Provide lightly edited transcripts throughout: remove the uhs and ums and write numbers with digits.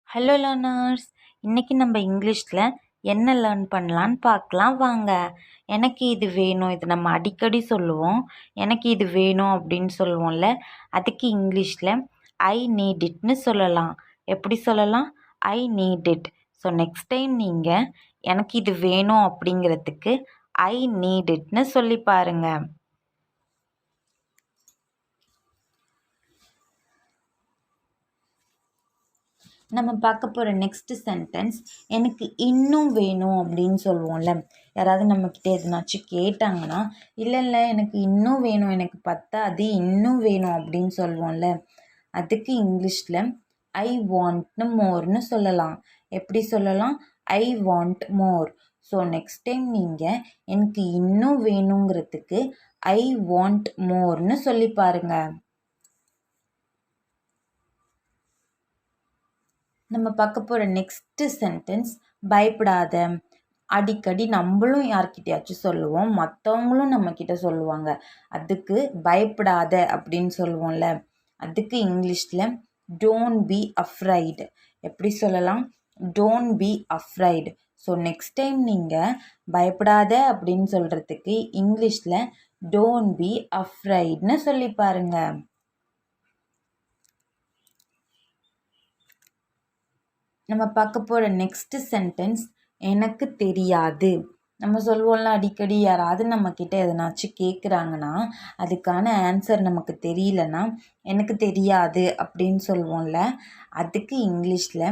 Hello learners, இன்னைக்கு நம்ம இங்கிலீஷில் என்ன லேர்ன் பண்ணலான்னு பார்க்கலாம் வாங்க. எனக்கு இது வேணும், இது நம்ம அடிக்கடி சொல்லுவோம். எனக்கு இது வேணும் அப்படின்னு சொல்லுவோம்ல, அதுக்கு இங்கிலீஷில் ஐ நீட் இட்னு சொல்லலாம். எப்படி சொல்லலாம்? I need it. So next time நீங்கள் எனக்கு இது வேணும் அப்படிங்கிறதுக்கு ஐ நீட் இட்னு சொல்லி பாருங்க. நம்ம பார்க்க போகிற நெக்ஸ்ட் சென்டென்ஸ் எனக்கு இன்னும் வேணும் அப்படின்னு சொல்லுவோம்ல. யாராவது நம்மக்கிட்ட எதுனாச்சும் கேட்டாங்கன்னா, இல்லை எனக்கு இன்னும் வேணும், எனக்கு பத்தாது, இன்னும் வேணும் அப்படின்னு சொல்லுவோம்ல. அதுக்கு இங்கிலீஷில் ஐ வாண்ட்னு மோர்னு சொல்லலாம். எப்படி சொல்லலாம்? I want more. So next time நீங்கள் எனக்கு இன்னும் வேணுங்கிறதுக்கு ஐ வாண்ட் மோர்னு சொல்லி பாருங்கள். நம்ம பார்க்க போகிற நெக்ஸ்ட்டு சென்டென்ஸ் பயப்படாத. அடிக்கடி நம்மளும் யார்கிட்டயாச்சும் சொல்லுவோம், மற்றவங்களும் நம்மக்கிட்ட சொல்லுவாங்க. அதுக்கு பயப்படாத அப்படின்னு சொல்லுவோம்ல. அதுக்கு இங்கிலீஷில் டோன்ட் பி அஃப்ரைடு. எப்படி சொல்லலாம்? Don't be afraid. So next time நீங்கள் பயப்படாத அப்படின்னு சொல்கிறதுக்கு இங்கிலீஷில் டோன்ட் பி அஃப்ரைட்னு சொல்லி பாருங்கள். நம்ம பார்க்க போகிற நெக்ஸ்ட்டு சென்டென்ஸ் எனக்கு தெரியாது. நம்ம சொல்லுவோம்ல, அடிக்கடி யாராவது நம்மக்கிட்ட எதனாச்சும் கேட்குறாங்கன்னா அதுக்கான ஆன்சர் நமக்கு தெரியலனா எனக்கு தெரியாது அப்படின்னு சொல்லுவோம்ல. அதுக்கு இங்கிலீஷில்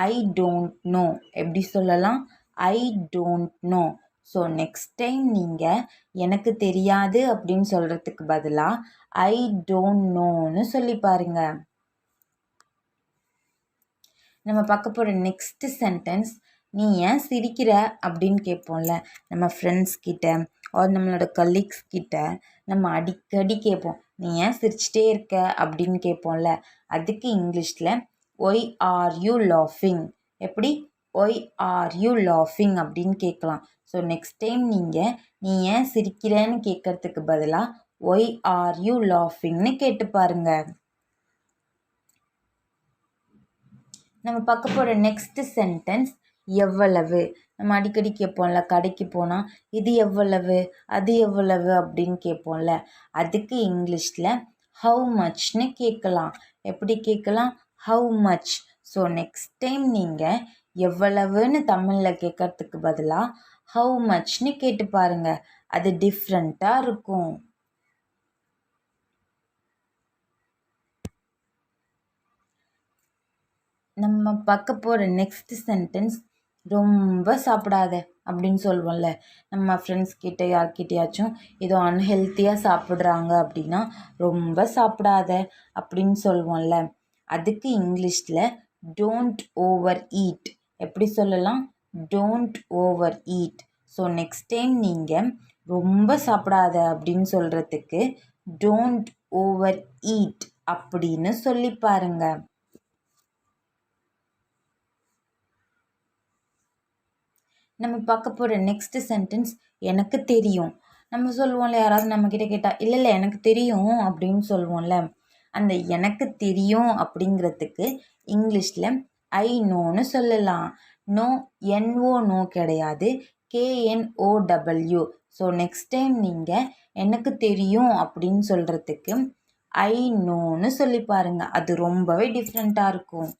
ஐ டோன்ட் நோ. எப்படி சொல்லலாம்? I don't know. So next time நீங்கள் எனக்கு தெரியாது அப்படின்னு சொல்கிறதுக்கு பதிலாக ஐ டோன்ட் நோன்னு சொல்லி பாருங்கள். நம்ம பார்க்க போகிற நெக்ஸ்ட்டு சென்டென்ஸ் நீ ஏன் சிரிக்கிற அப்படின்னு கேட்போம்ல. நம்ம ஃப்ரெண்ட்ஸ் கிட்ட ஆர் நம்மளோட கலீக்ஸ் கிட்ட நம்ம அடிக்கடி கேட்போம், நீ ஏன் சிரிச்சிட்டே இருக்க அப்படின்னு கேட்போம்ல. அதுக்கு இங்கிலீஷில் ஒய் ஆர் யூ லாஃபிங். எப்படி? ஒய் ஆர் யூ லாஃபிங் அப்படின்னு கேட்கலாம். ஸோ நெக்ஸ்ட் டைம் நீங்கள் நீ ஏன் சிரிக்கிறேன்னு கேட்கறதுக்கு பதிலாக ஒய் ஆர் யூ லாஃபிங்னு கேட்டு பாருங்கள். நம்ம பார்க்க போகிற நெக்ஸ்ட்டு சென்டென்ஸ் எவ்வளவு. நம்ம அடிக்கடி கேட்போம்ல, கடைக்கு போனால் இது எவ்வளவு, அது எவ்வளவு அப்படின்னு கேட்போம்ல. அதுக்கு இங்கிலீஷில் ஹவு மச்னு கேட்கலாம். எப்படி கேட்கலாம்? How much. So next time நீங்கள் எவ்வளவுன்னு தமிழில் கேட்கறதுக்கு பதிலாக ஹவு மச்னு கேட்டு பாருங்கள். அது டிஃப்ரெண்ட்டாக இருக்கும். நம்ம பார்க்க போகிற நெக்ஸ்ட் சென்டென்ஸ் ரொம்ப சாப்பிடாத அப்படின்னு சொல்லுவோம்ல. நம்ம ஃப்ரெண்ட்ஸ் கிட்ட யார்கிட்டயாச்சும் ஏதோ அன்ஹெல்த்தியாக சாப்பிட்றாங்க அப்படின்னா ரொம்ப சாப்பிடாத அப்படின்னு சொல்லுவோம்ல. அதுக்கு இங்கிலீஷில் டோன்ட் ஓவர் ஈட். எப்படி சொல்லலாம்? Don't over eat. So next time நீங்கள் ரொம்ப சாப்பிடாத அப்படின்னு சொல்கிறதுக்கு டோன்ட் ஓவர் ஈட் அப்படின்னு சொல்லி பாருங்கள். நம்ம பார்க்க போகிற நெக்ஸ்ட்டு சென்டென்ஸ் எனக்கு தெரியும். நம்ம சொல்லுவோம்ல, யாராவது நம்மக்கிட்ட கேட்டால் இல்லை எனக்கு தெரியும் அப்படின்னு சொல்லுவோம்ல. அந்த எனக்கு தெரியும் அப்படிங்கிறதுக்கு இங்கிலீஷில் ஐ நோன்னு சொல்லலாம். நோ என்ஓ நோ கிடையாது, KNOW. ஸோ நெக்ஸ்ட் டைம் நீங்கள் எனக்கு தெரியும் அப்படின்னு சொல்கிறதுக்கு ஐ நோன்னு சொல்லி பாருங்கள். அது ரொம்பவே டிஃப்ரெண்ட்டாக இருக்கும்.